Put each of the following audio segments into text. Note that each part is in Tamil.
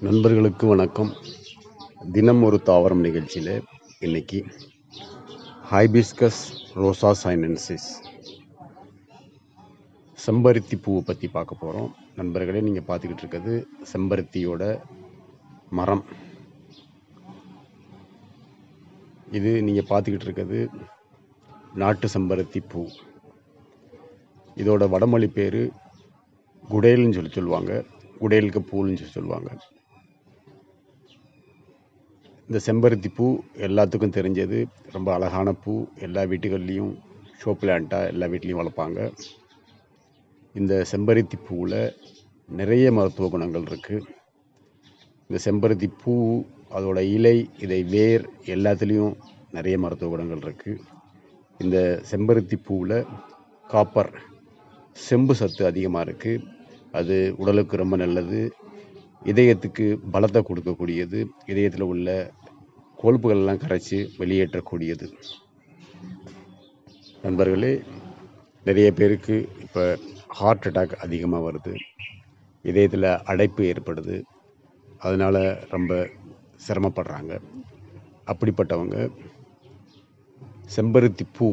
நண்பர்களுக்கு வணக்கம். தினம் ஒரு தாவரம் நிகழ்ச்சியில் இன்னைக்கு ஹைபிஸ்கஸ் ரோசா சைனென்சிஸ் செம்பருத்தி பூவை பற்றி பார்க்க போகிறோம். நண்பர்களே, நீங்கள் பார்த்துக்கிட்டு இருக்கிறது செம்பருத்தியோட மரம். இது நீங்கள் பார்த்துக்கிட்டு இருக்கிறது நாட்டு செம்பருத்தி பூ. இதோட வடமொழி பேர் குடேல்னு சொல்லுவாங்க. குடேலுக்கு பூன்னு சொல்லுவாங்க. இந்த செம்பருத்தி பூ எல்லாத்துக்கும் தெரிஞ்சது. ரொம்ப அழகான பூ. எல்லா வீட்டுகள்லேயும் ஷோ பிளான்ட்டாக எல்லா வீட்லேயும் வளர்ப்பாங்க. இந்த செம்பருத்தி பூவில் நிறைய மருத்துவ குணங்கள் இருக்குது. இந்த செம்பருத்தி பூ, அதோட இலை, இதை வேர் எல்லாத்துலேயும் நிறைய மருத்துவ குணங்கள் இருக்குது. இந்த செம்பருத்தி பூவில் காப்பர், செம்பு சத்து அதிகமாக இருக்குது. அது உடலுக்கு ரொம்ப நல்லது. இதயத்துக்கு பலத்தை கொடுக்கக்கூடியது. இதயத்தில் உள்ள கொழுப்புகள்லாம் கரைச்சி வெளியேற்றக்கூடியது. நண்பர்களே, நிறைய பேருக்கு இப்போ ஹார்ட் அட்டாக் அதிகமாக வருது. இதயத்தில் அடைப்பு ஏற்படுது. அதனால் ரொம்ப சிரமப்படுறாங்க. அப்படிப்பட்டவங்க செம்பருத்தி பூ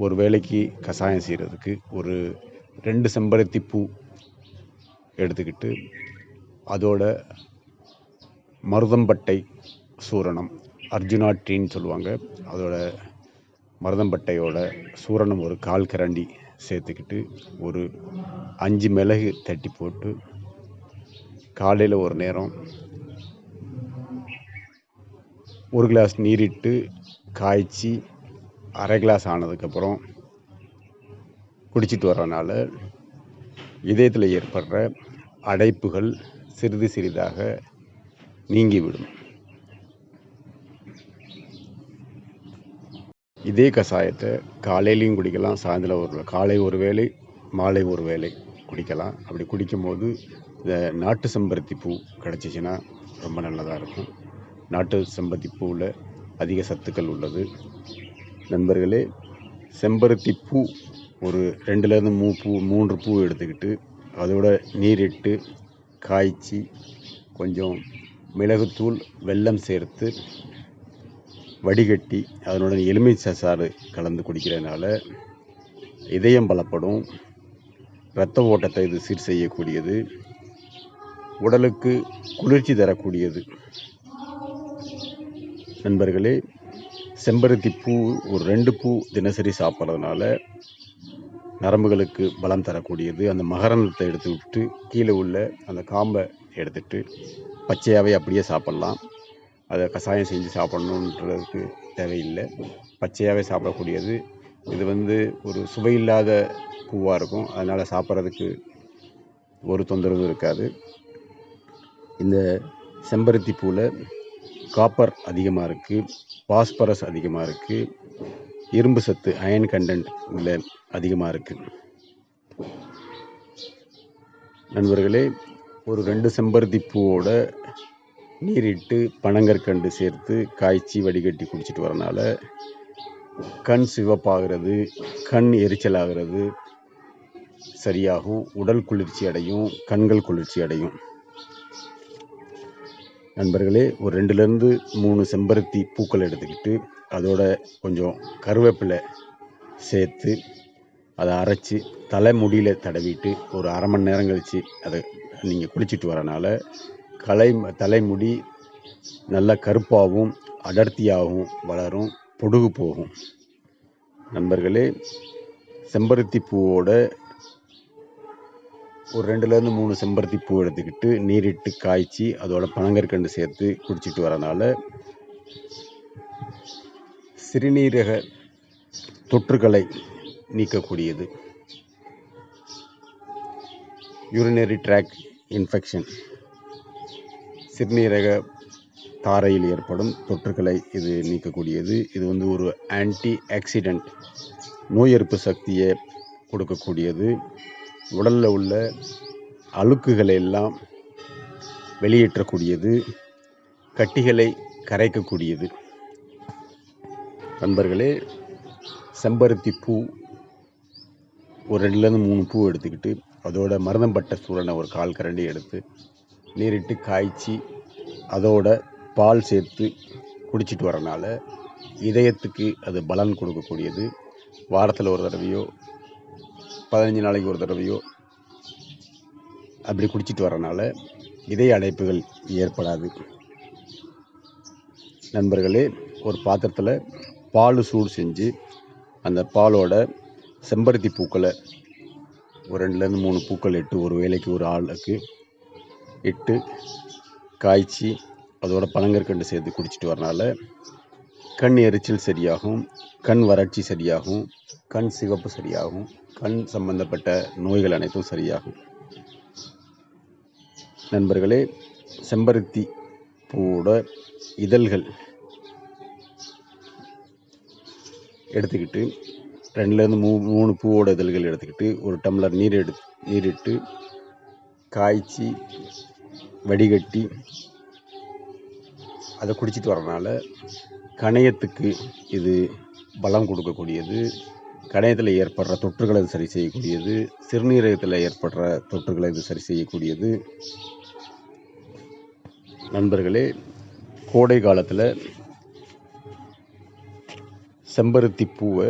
ஒரு வேளைக்கு கஷாயம் செய்கிறதுக்கு ஒரு 2 செம்பருத்தி பூ எடுத்துக்கிட்டு அதோட மருதம்பட்டை சூரணம், அர்ஜுனா டீன்னு சொல்லுவாங்க, அதோட மருதம்பட்டையோட சூரணம் ஒரு 1/4 கரண்டி சேர்த்துக்கிட்டு ஒரு 5 மிளகு தட்டி போட்டு காலையில் ஒரு நேரம் 1 கிளாஸ் நீரிட்டு காய்ச்சி 1/2 கிளாஸ் ஆனதுக்கப்புறம் குடிச்சிட்டு வரனால இதயத்தில் ஏற்படுற அடைப்புகள் சிறிது சிறிதாக நீங்கிவிடும். இதே கஷாயத்தை காலையிலையும் குடிக்கலாம், சாயந்தரம் காலை ஒரு வேளை, மாலை ஒரு வேளை குடிக்கலாம். அப்படி குடிக்கும்போது இந்த நாட்டு செம்பருத்தி பூ கிடச்சிச்சின்னா ரொம்ப நல்லதாக இருக்கும். நாட்டு செம்பருத்தி பூவில் அதிக சத்துக்கள் உள்ளது. நண்பர்களே, செம்பருத்தி பூ ஒரு 2லேருந்து 3 பூ எடுத்துக்கிட்டு அதோட நீரிட்டு காய்ச்சி கொஞ்சம் மிளகுத்தூள், வெல்லம் சேர்த்து வடிகட்டி அதனோட எலுமிச்சை சாறு கலந்து குடிக்கிறதுனால இதயம் பலப்படும். இரத்த ஓட்டத்தை இது சீர் செய்யக்கூடியது. உடலுக்கு குளிர்ச்சி தரக்கூடியது. நண்பர்களே, செம்பருத்தி பூ ஒரு 2 பூ தினசரி சாப்பிட்றதுனால நரம்புகளுக்கு பலம் தரக்கூடியது. அந்த மகரந்தத்தை எடுத்து விட்டு கீழே உள்ள அந்த காம்பை எடுத்துட்டு பச்சையாகவே அப்படியே சாப்பிட்லாம். அதை கஷாயம் செஞ்சு சாப்பிட்ணுன்றதுக்கு தேவையில்லை. பச்சையாகவே சாப்பிடக்கூடியது. இது ஒரு சுவையில்லாத பூவாக இருக்கும். அதனால் சாப்பிட்றதுக்கு ஒரு தொந்தரவும் இருக்காது. இந்த செம்பருத்தி பூவில் காப்பர் அதிகமாக இருக்குது, பாஸ்பரஸ் அதிகமாக இருக்குது, இரும்பு சத்து, அயன் கண்டென்ட் இதில் அதிகமாக இருக்குது. நண்பர்களே, ஒரு 2 செம்பருத்தி பூவோட நீரிட்டு பனங்கற்கண்டு சேர்த்து காய்ச்சி வடிகட்டி குடிச்சிட்டு வரனால கண் சிவப்பாகிறது, கண் எரிச்சல் ஆகிறது சரியாகும். உடல் குளிர்ச்சி அடையும், கண்கள் குளிர்ச்சி அடையும். நண்பர்களே, ஒரு 2லேருந்து 3 செம்பருத்தி பூக்கள் எடுத்துக்கிட்டு அதோட கொஞ்சம் கருவேப்பிலை சேர்த்து அதை அரைச்சி தலைமுடியில் தடவிட்டு ஒரு 1/2 மணி நேரம் கழித்து அதை நீங்கள் குளிச்சுட்டு வரனால தலைமுடி நல்ல கருப்பாகவும் அடர்த்தியாகவும் வளரும், பொடுகு போகும். நண்பர்களே, செம்பருத்தி பூவோட ஒரு 2லேருந்து 3 செம்பருத்தி பூ எடுத்துக்கிட்டு நீரிட்டு காய்ச்சி அதோட பனங்கற்கண்டு சேர்த்து குடிச்சிட்டு வரனால சிறுநீரக தொற்றுகளை நீக்கக்கூடியது. யூரினரி ட்ராக் இன்ஃபெக்ஷன், சிறுநீரக தாரையில் ஏற்படும் தொற்றுகளை இது நீக்கக்கூடியது. இது ஒரு ஆன்டி ஆக்சிடென்ட், நோய் எதிர்ப்பு சக்தியை கொடுக்கக்கூடியது. உடலில் உள்ள அழுக்குகளை எல்லாம் வெளியேற்றக்கூடியது, கட்டிகளை கரைக்கக்கூடியது. நண்பர்களே, செம்பருத்தி பூ ஒரு 2லேருந்து 3 பூ எடுத்துக்கிட்டு அதோட மருதம்பட்டை சூரணை ஒரு 1/4 கரண்டி எடுத்து நீரிட்டு காய்ச்சி அதோட பால் சேர்த்து குடிச்சிட்டு வரனால இதயத்துக்கு அது பலன் கொடுக்கக்கூடியது. வாரத்தில் ஒரு தடவையோ 15 நாளைக்கு ஒரு தடவையோ அப்படி குடிச்சிட்டு வரனால இதய அடைப்புகள் ஏற்படாது. நண்பர்களே, ஒரு பாத்திரத்தில் பால் சூடு செஞ்சு அந்த பாலோட செம்பருத்தி பூக்களை ஒரு 2லேருந்து 3 பூக்கள் இட்டு ஒரு வேளைக்கு ஒரு ஆளுக்கு இட்டு காய்ச்சி அதோட பனங்கற்கண்டு சேர்த்து குடிச்சிட்டு வரனால கண் எரிச்சல் சரியாகும், கண் வறட்சி சரியாகும், கண் சிவப்பு சரியாகும், கண் சம்பந்தப்பட்ட நோய்கள் அனைத்தும் சரியாகும். நண்பர்களே, செம்பருத்தி பூவோட இதழ்கள் எடுத்துக்கிட்டு 2லேருந்து 3 பூவோட இதழ்கள் எடுத்துக்கிட்டு ஒரு டம்ளர் நீரிட்டு காய்ச்சி வடிகட்டி அதை குடிச்சிட்டு வரனால கணையத்துக்கு இது பலம் கொடுக்கக்கூடியது. கணையத்தில் ஏற்படுற தொற்றுகளை இது சரி செய்யக்கூடியது. சிறுநீரகத்தில் ஏற்படுற தொற்றுகளை இது சரி செய்யக்கூடியது. நண்பர்களே, கோடை காலத்தில் செம்பருத்தி பூவை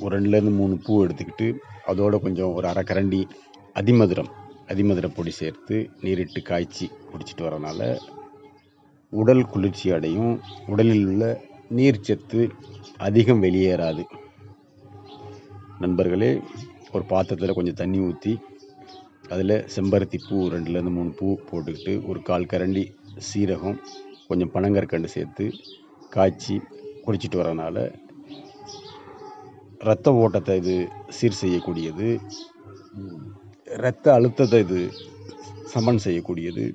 ஒரு 2லேருந்து 3 பூ எடுத்துக்கிட்டு அதோட கொஞ்சம் ஒரு அரை கரண்டி அதிமதுர பொடி சேர்த்து நீரிட்டு காய்ச்சி குடிச்சிட்டு வரனால உடல் குளிர்ச்சி அடையும். உடலில் உள்ள நீர்ச்சத்து அதிகம் வெளியேறாது. நண்பர்களே, ஒரு பாத்திரத்தில் கொஞ்சம் தண்ணி ஊற்றி அதில் செம்பருத்தி பூ 2லேருந்து 3 பூ போட்டுக்கிட்டு ஒரு 1/4 கரண்டி சீரகம் கொஞ்சம் பனங்கற்கண்டு சேர்த்து காய்ச்சி குடிச்சிட்டு வரனால இரத்த ஓட்டத்தை இது சீர் செய்யக்கூடியது. இரத்த அழுத்தத்தை இது சமன் செய்யக்கூடியது.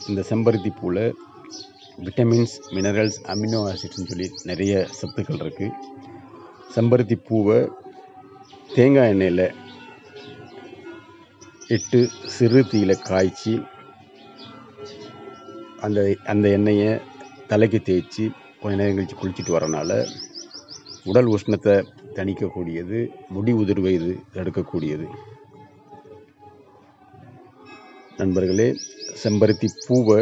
இந்த செம்பருத்தி பூவில் விட்டமின்ஸ், மினரல்ஸ், அமினோ ஆசிட்ஸ்னு சொல்லி நிறைய சத்துக்கள் இருக்குது. செம்பருத்தி பூவை தேங்காய் எண்ணெயில் இட்டு சிறு தீயில காய்ச்சி அந்த எண்ணெயை தலைக்கு தேய்ச்சி கொஞ்ச நேரம் கழித்து குளிச்சுட்டு வரனால உடல் உஷ்ணத்தை தணிக்கக்கூடியது. முடி உதிர்வை இது தடுக்கக்கூடியது. நண்பர்களே, செம்பருத்தி பூவை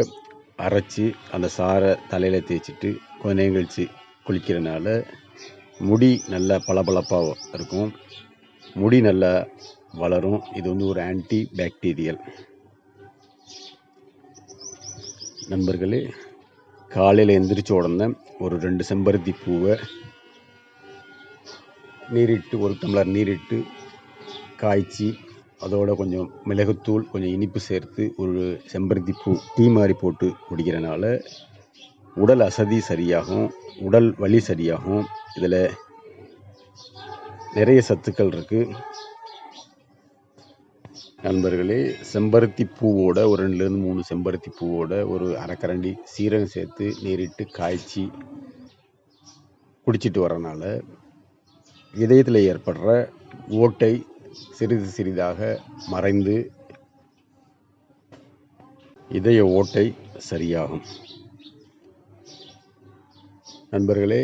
அரைச்சி அந்த சாறை தலையில் தேய்ச்சிட்டு கொஞ்ச நேரம் கழித்து குளிக்கிறனால முடி நல்லா பளபளப்பாக இருக்கும், முடி நல்லா வளரும். இது ஒரு ஆன்டி பாக்டீரியல். நண்பர்களே, காலையில் எந்திரிச்ச உடனே ஒரு 2 செம்பருத்தி பூவை நீரிட்டு ஒரு டம்ளர் நீரிட்டு காய்ச்சி அதோட கொஞ்சம் மிளகுத்தூள், கொஞ்சம் இனிப்பு சேர்த்து ஒரு செம்பருத்தி பூ டீ மாதிரி போட்டு குடிக்கிறனால உடல் அசதி சரியாகும், உடல் வலி சரியாகும். இதில் நிறைய சத்துக்கள் இருக்குது. நண்பர்களே, செம்பருத்தி பூவோட ஒரு 2லேருந்து 3 செம்பருத்தி பூவோட ஒரு அரை கரண்டி சீரகம் சேர்த்து நீரிட்டு காய்ச்சி குடிச்சிட்டு வரனால இதயத்தில் ஏற்படுற ஓட்டை சிறிது சிறிதாக மறைந்து இதய ஓட்டை சரியாகும். நண்பர்களே,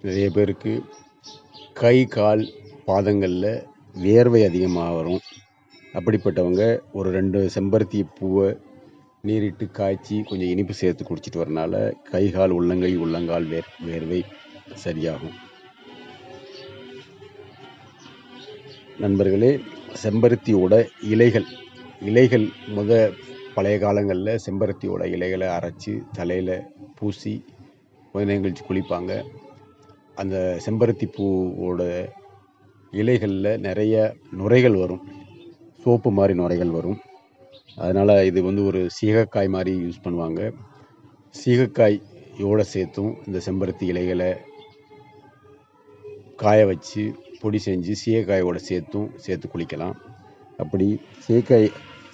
நிறைய பேருக்கு கை கால் பாதங்களில் வேர்வை அதிகமாக வரும். அப்படிப்பட்டவங்க ஒரு 2 செம்பருத்தி பூவை நீரிட்டு காய்ச்சி கொஞ்சம் இனிப்பு சேர்த்து குடிச்சிட்டு வரனால கை கால் உள்ளங்கால் வேர்வை சரியாகும். நண்பர்களே, செம்பருத்தியோட இலைகள் பழைய காலங்களில் செம்பருத்தியோட இலைகளை அரைச்சி தலையில் பூசி கொஞ்ச நேரம் கழித்து குளிப்பாங்க. அந்த செம்பருத்தி பூவோட இலைகளில் நிறைய நுரைகள் வரும், சோப்பு மாதிரி நுரைகள் வரும். அதனால் இது ஒரு சீகக்காய் மாதிரி யூஸ் பண்ணுவாங்க. சீகக்காயோடு சேர்த்தும் இந்த செம்பருத்தி இலைகளை காய வச்சு பொடி செஞ்சு சீகக்காயோட சேர்த்து குளிக்கலாம். அப்படி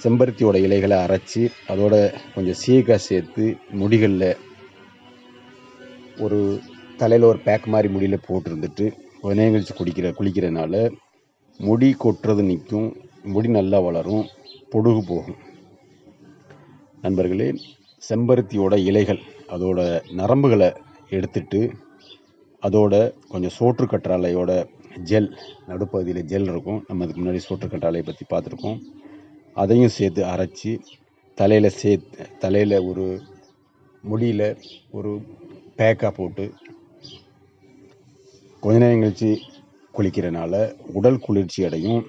செம்பருத்தியோட இலைகளை அரைச்சி அதோட கொஞ்சம் சீகக்காய் சேர்த்து முடிகளில் ஒரு தலையில் ஒரு பேக் மாதிரி முடியில் போட்டுருந்துட்டு கொஞ்ச நேரம் கழித்து குளிக்கிறதுனால முடி கொட்டுறது நிற்கும், முடி நல்லா வளரும், பொடுகு போகும். நண்பர்களே, செம்பருத்தியோட இலைகள் அதோட நரம்புகளை எடுத்துட்டு அதோட கொஞ்சம் சோற்று கற்றாழையோட ஜெல், நடுப்பகுதியில் ஜெல் இருக்கும், நம்ம அதுக்கு முன்னாடி சோற்று கற்றாழையை பற்றி பார்த்துருக்கோம், அதையும் சேர்த்து அரைச்சி தலையில் ஒரு முடியில் ஒரு பேக்காக போட்டு கொஞ்ச நேரம் கழித்து குளிக்கிறனால உடல் குளிர்ச்சி அடையும்.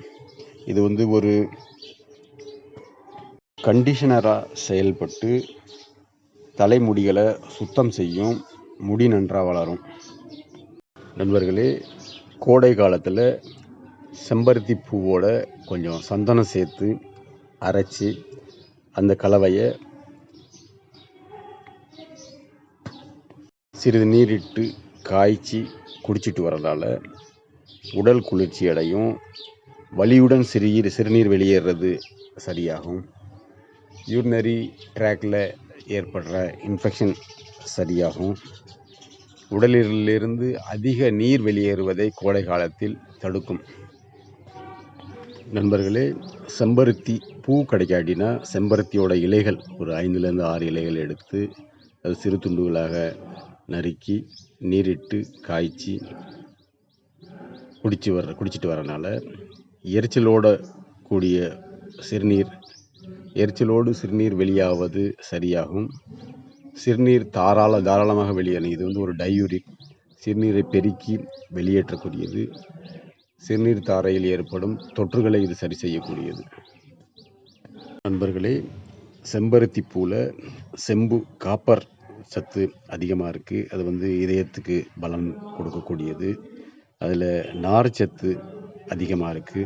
இது ஒரு கண்டிஷனராக செயல்பட்டு தலைமுடிகளை சுத்தம் செய்யும், முடி நன்றாக வளரும். நண்பர்களே, கோடை காலத்தில் செம்பருத்தி பூவோட கொஞ்சம் சந்தனம் சேர்த்து அரைச்சி அந்த கலவையை சிறிது நீரிட்டு காய்ச்சி குடிச்சிட்டு வரதால உடல் குளிர்ச்சி அடையும், வலியுடன் சிறுநீர் வெளியேறது சரியாகும், யூரினரி ட்ராக்டில் ஏற்படுற இன்ஃபெக்ஷன் சரியாகும், உடலிலிருந்து அதிக நீர் வெளியேறுவதை கோடை காலத்தில் தடுக்கும். நண்பர்களே, செம்பருத்தி பூ கிடைக்காட்டினா செம்பருத்தியோட இலைகள் ஒரு 5லேருந்து 6 இலைகள் எடுத்து அது சிறு துண்டுகளாக நறுக்கி நீரிட்டு காய்ச்சி குடிச்சிட்டு வரனால எரிச்சலோடு சிறுநீர் வெளியாவது சரியாகும், சிறுநீர் தாராளமாக வெளியேறும். இது ஒரு டையூரிக், சிறுநீரை பெருக்கி வெளியேற்றக்கூடியது, சிறுநீர் தாரையில் ஏற்படும் தொற்றுகளை இது சரி செய்யக்கூடியது. நண்பர்களே, செம்பருத்தி பூவில் காப்பர் சத்து அதிகமாக இருக்குது. அது இதயத்துக்கு பலம் கொடுக்கக்கூடியது. அதில் நார்ச்சத்து அதிகமாக இருக்குது.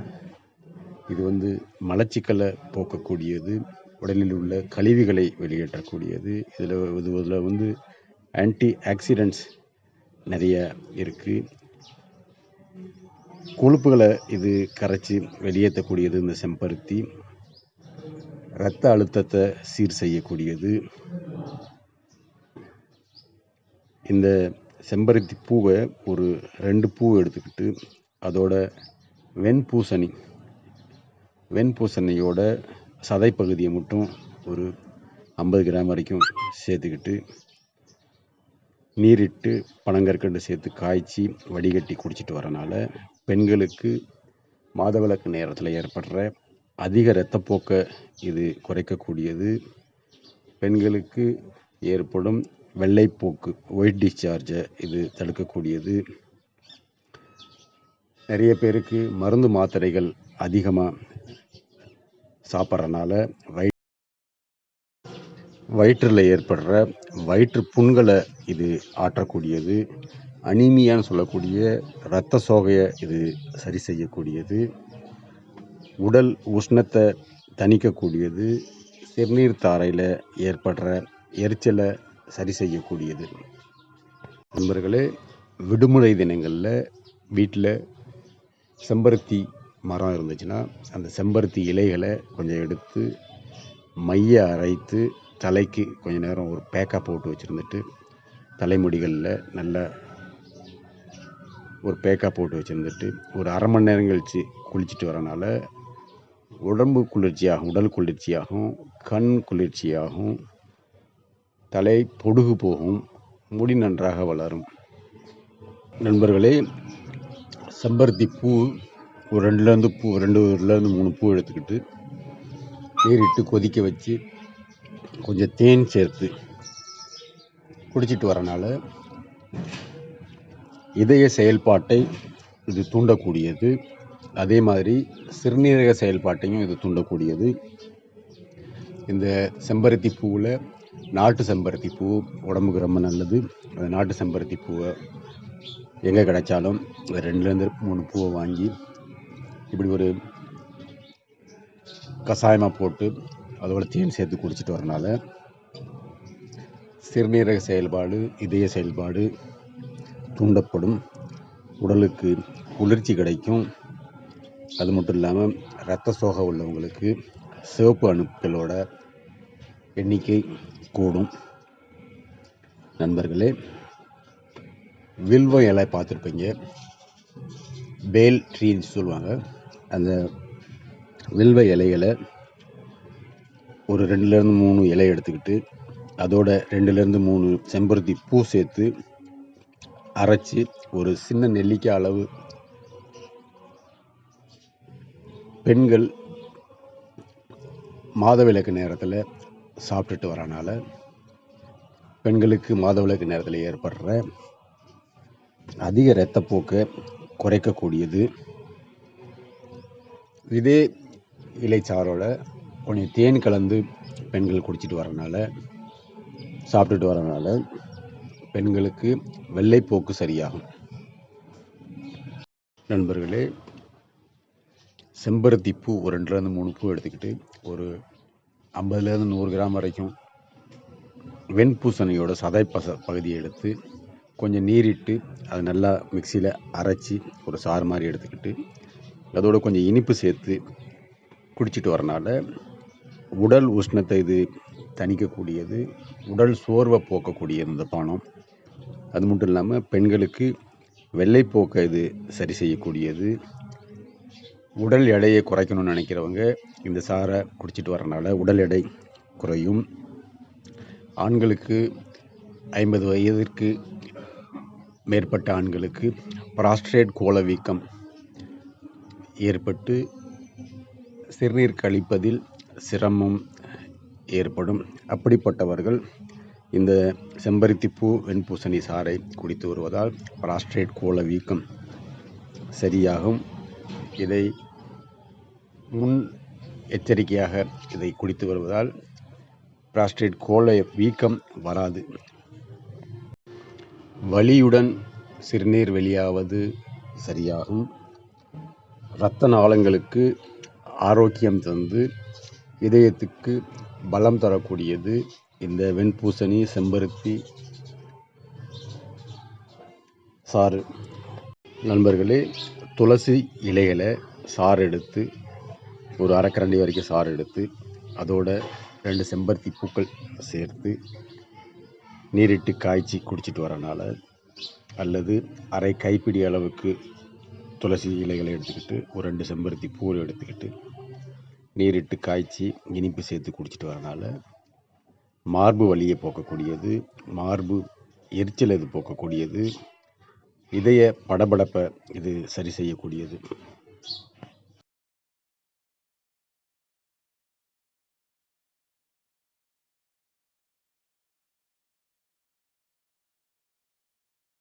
இது மலச்சிக்கலை போக்கக்கூடியது, உடலில் உள்ள கழிவுகளை வெளியேற்றக்கூடியது. இதில் ஆன்டி ஆக்சிடென்ட்ஸ் நிறைய இருக்குது. கொழுப்புகளை இது கரைச்சி வெளியேற்றக்கூடியது. இந்த செம்பருத்தி இரத்த அழுத்தத்தை சீர் செய்யக்கூடியது. இந்த செம்பருத்தி பூவை ஒரு 2 பூ எடுத்துக்கிட்டு அதோட வெண்பூசணியோட சதைப்பகுதியை மட்டும் ஒரு 50 கிராம் வரைக்கும் சேர்த்துக்கிட்டு நீரிட்டு பனங்கற்கண்டு சேர்த்து காய்ச்சி வடிகட்டி குடிச்சிட்டு வரனால பெண்களுக்கு மாதவிலக்கு நேரத்தில் ஏற்படுற அதிக இரத்தப்போக்கை இது குறைக்கக்கூடியது, பெண்களுக்கு ஏற்படும் வெள்ளைப்போக்கு ஒயிட் டிஸ்சார்ஜை இது தடுக்கக்கூடியது. நிறைய பேருக்கு மருந்து மாத்திரைகள் அதிகமாக சாப்பிட்றனால வயிற்றில் ஏற்படுற வயிற்று புண்களை இது ஆற்றக்கூடியது, அனீமியான்னு சொல்லக்கூடிய இரத்த சோகையை இது சரி செய்யக்கூடியது, உடல் உஷ்ணத்தை தணிக்கக்கூடியது, சிறுநீர் தாரையில் ஏற்படுற எரிச்சலை சரி செய்யக்கூடியது. நண்பர்களே, விடுமுறை தினங்களில் வீட்டில் செம்பருத்தி மரம் இருந்துச்சுன்னா அந்த செம்பருத்தி இலைகளை கொஞ்சம் எடுத்து மைய அரைத்து தலைக்கு கொஞ்ச நேரம் ஒரு பேக்காக போட்டு வச்சுருந்துட்டு தலைமுடிகளில் நல்ல ஒரு பேக்காக போட்டு வச்சுருந்துட்டு ஒரு 1/2 மணி நேரம் கழித்து குளிச்சுட்டு வரனால உடம்பு குளிர்ச்சியாகும், உடல் குளிர்ச்சியாகும், கண் குளிர்ச்சியாகும், தலை பொடுகு போகும், முடி நன்றாக வளரும். நண்பர்களே, செம்பருத்தி பூ ஒரு 2லேருந்து 3 பூ எடுத்துக்கிட்டு நீரிட்டு கொதிக்க வச்சு கொஞ்சம் தேன் சேர்த்து குடிச்சிட்டு வரனால இதய செயல்பாட்டை இது தூண்டக்கூடியது, அதே மாதிரி சிறுநீரக செயல்பாட்டையும் இது தூண்டக்கூடியது. இந்த செம்பருத்தி பூவில் நாட்டு செம்பருத்தி பூ உடம்புக்கு ரொம்ப நல்லது. அந்த நாட்டு செம்பருத்தி பூவை எங்கே கிடைச்சாலும் 2லேருந்து 3 பூவை வாங்கி இப்படி ஒரு கஷாயமாக போட்டு அதோட தேன் சேர்த்து குடிச்சிட்டு வரனால சிறுநீரக செயல்பாடு, இதய செயல்பாடு தூண்டப்படும், உடலுக்கு குளிர்ச்சி கிடைக்கும். அது மட்டும் இல்லாமல் இரத்த சோகை உள்ளவங்களுக்கு சிவப்பு அணுக்களோட எண்ணிக்கை கூடும். நண்பர்களே, வில்வ இலை பார்த்துருப்பீங்க, பேல் ட்ரீன்னு சொல்லுவாங்க. அந்த வில்வ இலைகளை ஒரு 2லேருந்து 3 இலை எடுத்துக்கிட்டு அதோட 2லேருந்து 3 செம்பருத்தி பூ சேர்த்து அரைச்சி ஒரு சின்ன நெல்லிக்காய் அளவு பெண்கள் மாதவிலக்கு நேரத்தில் சாப்பிட்டுட்டு வரனால பெண்களுக்கு மாதவிலக்கு நேரத்தில் ஏற்படுற அதிக இரத்தப்போக்கை குறைக்கக்கூடியது. இதே இலைச்சாரோட கொஞ்சம் தேன் கலந்து பெண்கள் குடிச்சிட்டு வரனால சாப்பிட்டுட்டு வரனால பெண்களுக்கு வெள்ளைப்போக்கு சரியாகும். நண்பர்களே, செம்பருத்தி பூ ஒரு 2லேருந்து 3 பூ எடுத்துக்கிட்டு ஒரு 50லேருந்து 100 கிராம் வரைக்கும் வெண்பூசணியோட சதை பகுதியை எடுத்து கொஞ்சம் நீரிட்டு அதை நல்லா மிக்சியில் அரைச்சி ஒரு சாறு மாதிரி எடுத்துக்கிட்டு அதோட கொஞ்சம் இனிப்பு சேர்த்து குடிச்சிட்டு வரனால உடல் உஷ்ணத்தை இது தணிக்கக்கூடியது, உடல் சோர்வை போக்கக்கூடியது இந்த பானம். அது மட்டும் இல்லாமல் பெண்களுக்கு வெள்ளைப்போக்கை இது சரி செய்யக்கூடியது. உடல் எடையை குறைக்கணும்னு நினைக்கிறவங்க இந்த சாறை குடிச்சிட்டு வரனால உடல் எடை குறையும். ஆண்களுக்கு 50 வயதிற்கு மேற்பட்ட ஆண்களுக்கு பிராஸ்டேட் கோளவீக்கம் ஏற்பட்டு சிறுநீர் கழிப்பதில் சிரமம் ஏற்படும். அப்படிப்பட்டவர்கள் இந்த செம்பருத்தி பூ வெண்பூசணி சாறை குடித்து வருவதால் பிராஸ்டேட் கோளவீக்கம் சரியாகும். இதை முன் எச்சரிக்கையாக இதை குடித்து வருவதால் பிராஸ்டேட் கோள வீக்கம் வராது. வலியுடன் சிறுநீர் வெளியாவது சரியாகும். இரத்த நாளங்களுக்கு ஆரோக்கியம் தந்து இதயத்துக்கு பலம் தரக்கூடியது இந்த வெண்பூசணி செம்பருத்தி சாறு. நண்பர்களே, துளசி இலைகளை சாறு எடுத்து ஒரு அரைக்கரண்டி வரைக்கும் சாறு எடுத்து அதோட 2 செம்பருத்தி பூக்கள் சேர்த்து நீரிட்டு காய்ச்சி குடிச்சிட்டு வரனால, அல்லது அரை கைப்பிடி அளவுக்கு துளசி இலைகளை எடுத்துக்கிட்டு ஒரு 2 செம்பருத்தி பூவை எடுத்துக்கிட்டு நீரிட்டு காய்ச்சி இனிப்பு சேர்த்து குடிச்சிட்டு வரனால மார்பு வலியை போக்கக்கூடியது, மார்பு எரிச்சல் இது போக்கக்கூடியது, இதய படபடப்பை இது சரி செய்யக்கூடியது.